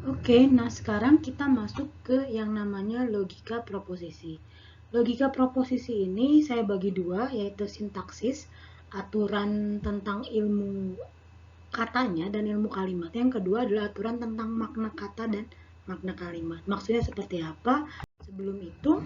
Oke, nah sekarang kita masuk ke yang namanya logika proposisi. Logika proposisi ini saya bagi dua, yaitu sintaksis, aturan tentang ilmu katanya dan ilmu kalimat. Yang kedua adalah aturan tentang makna kata dan makna kalimat. Maksudnya seperti apa? Sebelum itu,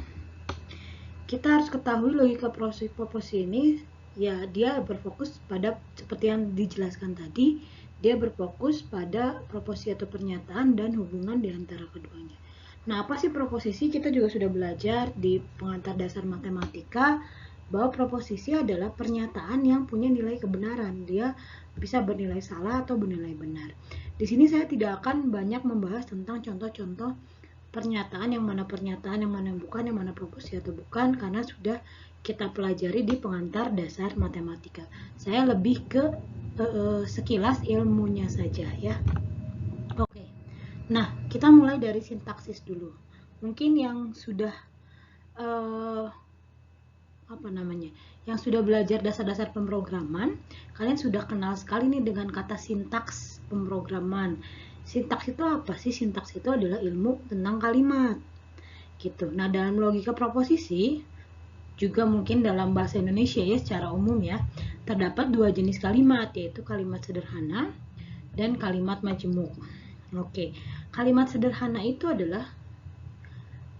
kita harus ketahui logika proposisi ini, ya dia berfokus pada seperti yang dijelaskan tadi, dia berfokus pada proposisi atau pernyataan dan hubungan di antara keduanya. Nah, apa sih proposisi? Kita juga sudah belajar di pengantar dasar matematika bahwa proposisi adalah pernyataan yang punya nilai kebenaran. Dia bisa bernilai salah atau bernilai benar. Di sini saya tidak akan banyak membahas tentang contoh-contoh pernyataan, yang mana bukan, yang mana proposisi atau bukan, karena sudah kita pelajari di pengantar dasar matematika. Saya lebih ke sekilas ilmunya saja ya. Oke. Nah, kita mulai dari sintaksis dulu. Mungkin yang sudah yang sudah belajar dasar-dasar pemrograman, kalian sudah kenal sekali nih dengan kata sintaks pemrograman. Sintaks itu apa sih? Sintaks itu adalah ilmu tentang kalimat. Gitu. Nah, dalam logika proposisi, juga mungkin dalam bahasa Indonesia ya secara umum ya, terdapat dua jenis kalimat, yaitu kalimat sederhana dan kalimat majemuk. Oke, kalimat sederhana itu adalah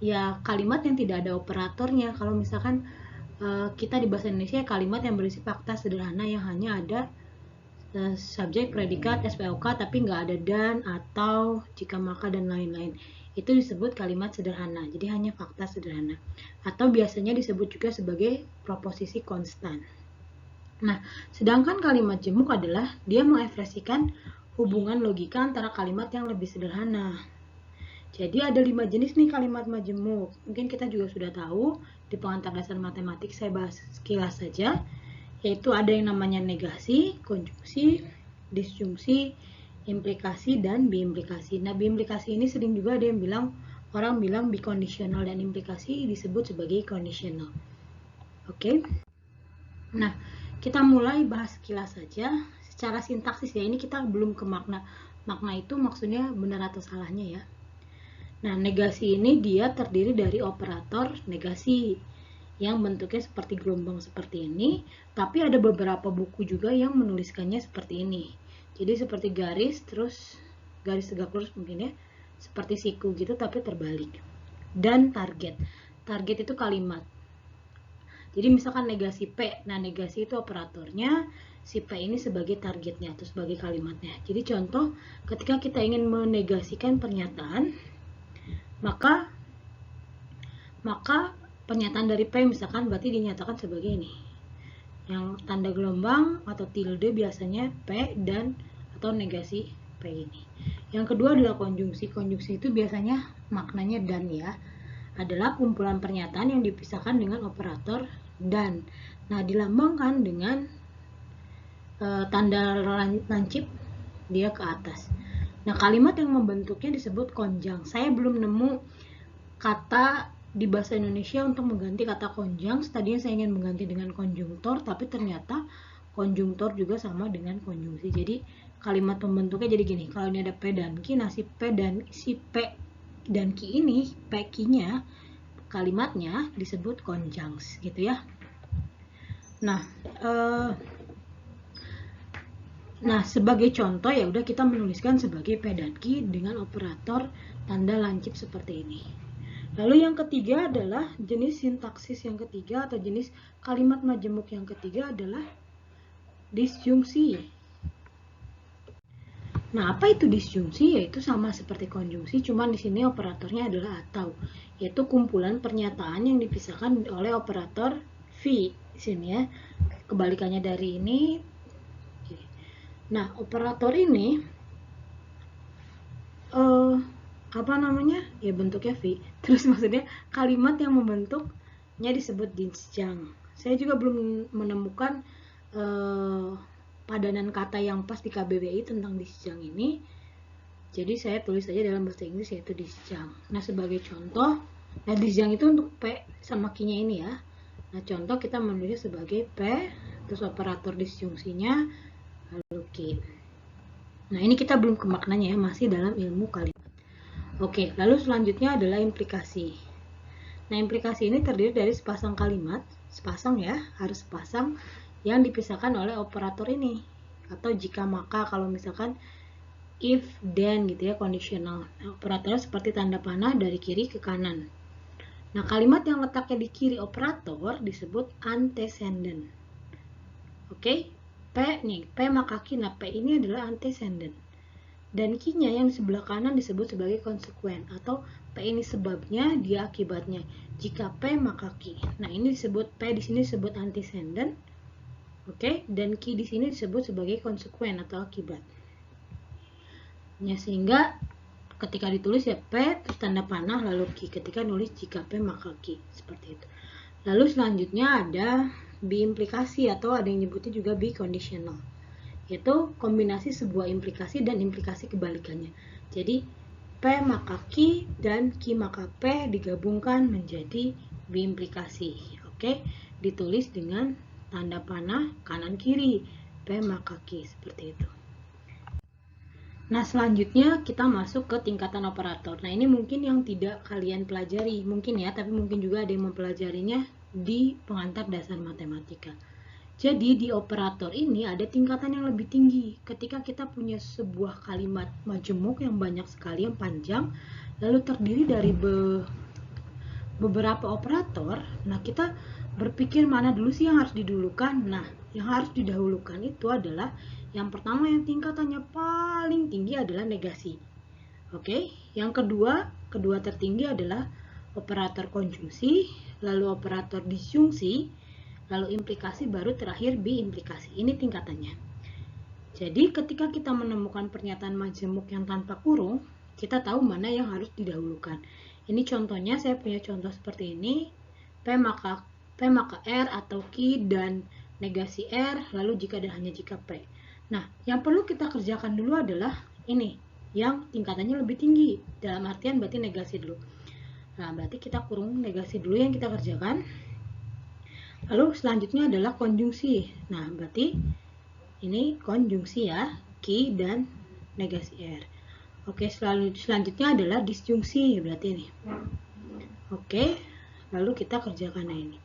ya kalimat yang tidak ada operatornya. Kalau misalkan kita di bahasa Indonesia kalimat yang berisi fakta sederhana yang hanya ada subjek, predikat, SPOK, tapi nggak ada dan, atau, jika maka, dan lain-lain. Itu disebut kalimat sederhana, jadi hanya fakta sederhana. Atau biasanya disebut juga sebagai proposisi konstan. Nah, sedangkan kalimat jemuk adalah dia mengekspresikan hubungan logika antara kalimat yang lebih sederhana. Jadi ada 5 jenis nih kalimat majemuk. Mungkin kita juga sudah tahu di pengantar dasar matematik, saya bahas sekilas saja. Yaitu ada yang namanya negasi, konjungsi, disjungsi, implikasi, dan biimplikasi. Nah, biimplikasi ini sering juga ada yang bilang, orang bilang biconditional, dan implikasi disebut sebagai conditional. Oke. Nah, kita mulai bahas sekilas saja. Secara sintaksis ya, ini kita belum ke makna. Makna itu maksudnya benar atau salahnya ya. Nah, negasi ini dia terdiri dari operator negasi yang bentuknya seperti gelombang seperti ini, tapi ada beberapa buku juga yang menuliskannya seperti ini. Jadi seperti garis, terus garis tegak lurus mungkin ya, seperti siku gitu tapi terbalik. Dan target. Target itu kalimat. Jadi misalkan negasi P, nah negasi itu operatornya, si P ini sebagai targetnya atau sebagai kalimatnya. Jadi contoh, ketika kita ingin menegasikan pernyataan, maka pernyataan dari P misalkan berarti dinyatakan sebagai ini. Yang tanda gelombang atau tilde biasanya P dan atau negasi P ini. Yang kedua adalah konjungsi. Konjungsi itu biasanya maknanya dan ya. Adalah kumpulan pernyataan yang dipisahkan dengan operator dan. Nah, dilambangkan dengan tanda lancip dia ke atas. Nah, kalimat yang membentuknya disebut konjang. Saya belum nemu kata di bahasa Indonesia untuk mengganti kata konjang. Tadinya saya ingin mengganti dengan konjungtor, tapi ternyata konjungtor juga sama dengan konjungsi. Jadi kalimat pembentuknya jadi gini. Kalau ini ada P dan Q, nah si P dan Q ini, P Q-nya kalimatnya disebut konjangs gitu ya. Nah, sebagai contoh ya udah kita menuliskan sebagai P dan Q dengan operator tanda lancip seperti ini. Lalu yang ketiga adalah jenis sintaksis yang ketiga atau jenis kalimat majemuk yang ketiga adalah disjungsi. Nah, apa itu disjungsi? Yaitu sama seperti konjungsi, cuman di sini operatornya adalah atau, yaitu kumpulan pernyataan yang dipisahkan oleh operator V di sini ya. Kebalikannya dari ini. Nah, operator ini ya bentuknya V. Terus maksudnya kalimat yang membentuknya disebut disjang. Saya juga belum menemukan padanan kata yang pas di KBBI tentang disjang ini. Jadi saya tulis saja dalam bahasa Inggris yaitu disjang. Nah, sebagai contoh, nah disjang itu untuk P sama Q-nya ini ya. Nah, contoh kita menulisnya sebagai P, terus operator disjungsinya lalu Q. Nah, ini kita belum ke maknanya ya, masih dalam ilmu kalimat. Oke, lalu selanjutnya adalah implikasi. Nah, implikasi ini terdiri dari sepasang kalimat, sepasang ya, harus sepasang yang dipisahkan oleh operator ini. Atau jika maka, kalau misalkan if, then gitu ya, conditional. Nah, operatornya seperti tanda panah dari kiri ke kanan. Nah, kalimat yang letaknya di kiri operator disebut antecedent. Oke, P nih, P maka Q. Nah, P ini adalah antecedent. Dan Q-nya yang di sebelah kanan disebut sebagai konsekuen, atau P ini sebabnya, dia akibatnya. Jika P maka Q. Nah, ini disebut P di sini disebut antecedent. Oke, dan Q di sini disebut sebagai konsekuen atau akibat. Ya, sehingga ketika ditulis ya P terus tanda panah lalu Q. Ketika nulis jika P maka Q, seperti itu. Lalu selanjutnya ada biimplikasi, atau ada yang nyebutnya juga biconditional, yaitu kombinasi sebuah implikasi dan implikasi kebalikannya. Jadi P maka Q dan Q maka P digabungkan menjadi biimplikasi. Oke, ditulis dengan tanda panah kanan kiri, P maka Q, seperti itu. Nah, selanjutnya kita masuk ke tingkatan operator. Nah, ini mungkin yang tidak kalian pelajari, mungkin ya, tapi mungkin juga ada yang mempelajarinya di pengantar dasar matematika. Jadi di operator ini ada tingkatan yang lebih tinggi. Ketika kita punya sebuah kalimat majemuk yang banyak sekali, yang panjang, lalu terdiri dari beberapa operator, nah kita berpikir mana dulu sih yang harus didahulukan. Nah, yang harus didahulukan itu adalah yang pertama, yang tingkatannya paling tinggi adalah negasi. Oke, yang kedua tertinggi adalah operator konjungsi, lalu operator disjungsi, lalu implikasi, baru terakhir biimplikasi. Ini tingkatannya. Jadi ketika kita menemukan pernyataan majemuk yang tanpa kurung, kita tahu mana yang harus didahulukan. Ini contohnya, saya punya contoh seperti ini. P maka R atau Q dan negasi R, lalu jika dan hanya jika P. Nah, yang perlu kita kerjakan dulu adalah ini, yang tingkatannya lebih tinggi. Dalam artian berarti negasi dulu. Nah, berarti kita kurung negasi dulu yang kita kerjakan. Lalu selanjutnya adalah konjungsi. Nah, berarti ini konjungsi ya, Q dan negasi R. Oke, selanjutnya adalah disjungsi, berarti ini. Oke, lalu kita kerjakan ini.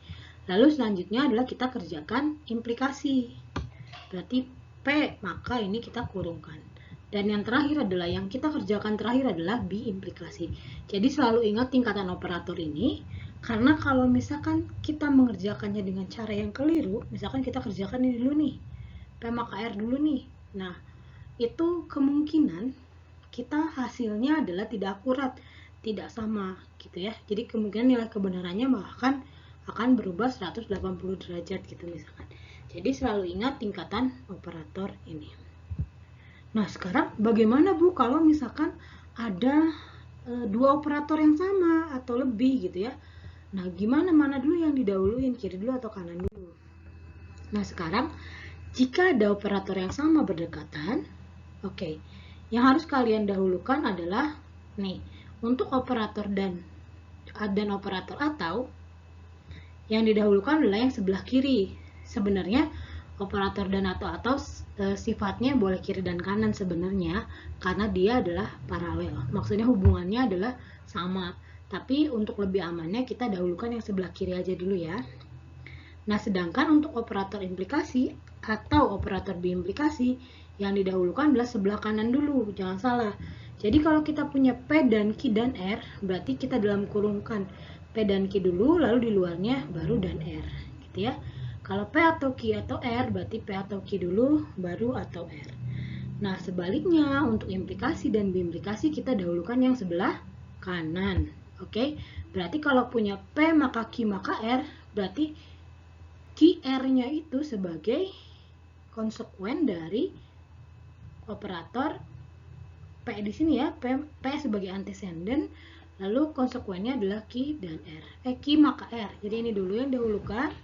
Lalu selanjutnya adalah kita kerjakan implikasi. Berarti P, maka ini kita kurungkan. Dan yang terakhir adalah, yang kita kerjakan terakhir adalah biimplikasi. Jadi selalu ingat tingkatan operator ini, karena kalau misalkan kita mengerjakannya dengan cara yang keliru, misalkan kita kerjakan ini dulu nih, P maka R dulu nih. Nah, itu kemungkinan kita hasilnya adalah tidak akurat, tidak sama gitu ya. Jadi kemungkinan nilai kebenarannya bahkan akan berubah 180 derajat gitu misalkan. Jadi selalu ingat tingkatan operator ini. Nah, sekarang bagaimana Bu kalau misalkan ada dua operator yang sama atau lebih gitu ya. Nah, gimana, mana dulu yang didahuluin, kiri dulu atau kanan dulu? Nah, sekarang jika ada operator yang sama berdekatan, oke, yang harus kalian dahulukan adalah nih, untuk operator dan operator atau, yang didahulukan adalah yang sebelah kiri. Sebenarnya operator dan atau sifatnya boleh kiri dan kanan sebenarnya, karena dia adalah paralel. Maksudnya hubungannya adalah sama. Tapi untuk lebih amannya kita dahulukan yang sebelah kiri aja dulu ya. Nah, sedangkan untuk operator implikasi atau operator biimplikasi, yang didahulukan adalah sebelah kanan dulu, jangan salah. Jadi kalau kita punya P dan Q dan R, berarti kita dalam kurungkan P dan Q dulu, lalu di luarnya baru dan R, gitu ya. Kalau P atau Q atau R, berarti P atau Q dulu, baru atau R. Nah, sebaliknya untuk implikasi dan biimplikasi kita dahulukan yang sebelah kanan. Oke, berarti kalau punya P maka Q maka R, berarti QR-nya itu sebagai konsekuen dari operator P di sini ya, P sebagai antecedent, lalu konsekuennya adalah Q dan R. Q maka R. Jadi ini dulu yang dahulukan,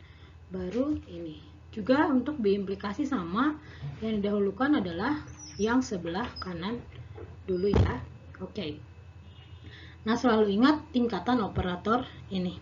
baru ini. Juga untuk biimplikasi sama, yang didahulukan adalah yang sebelah kanan dulu ya. Oke. Nah, selalu ingat tingkatan operator ini.